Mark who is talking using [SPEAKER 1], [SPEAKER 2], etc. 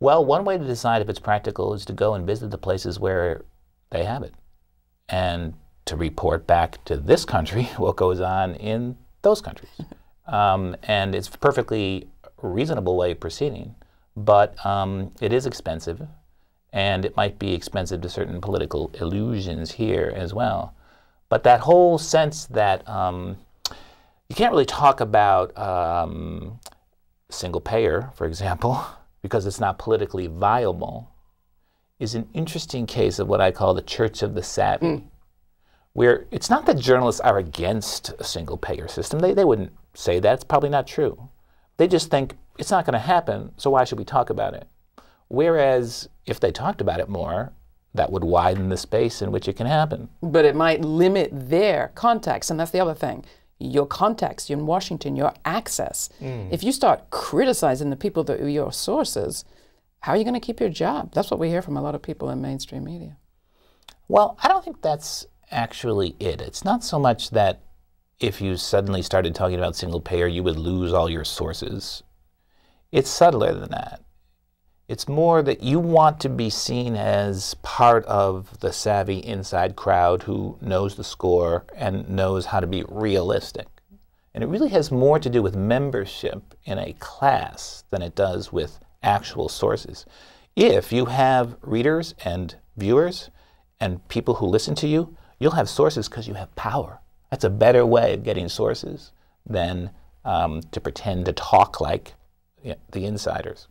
[SPEAKER 1] Well, one way to decide if it's practical is to go and visit the places where they have it and to report back to this country what goes on in those countries. And it's a perfectly reasonable way of proceeding, but it is expensive, and it might be expensive to certain political illusions here as well. But that whole sense that you can't really talk about single payer, for example, because it's not politically viable, is an interesting case of what I call the church of the savvy, where it's not that journalists are against a single payer system. They wouldn't say that. It's probably not true. They just think it's not going to happen, so why should we talk about it? Whereas if they talked about it more, that would widen the space in which it can happen.
[SPEAKER 2] But it might limit their context, and that's the other thing. Your context, you're in Washington, your access. If you start criticizing the people that are your sources, how are you going to keep your job? That's what we hear from a lot of people in mainstream media.
[SPEAKER 1] Well, I don't think that's actually it. It's not so much that if you suddenly started talking about single payer, you would lose all your sources. It's subtler than that. It's more that you want to be seen as part of the savvy inside crowd who knows the score and knows how to be realistic. And it really has more to do with membership in a class than it does with actual sources. If you have readers and viewers and people who listen to you, you'll have sources because you have power. That's a better way of getting sources than to pretend to talk like the insiders.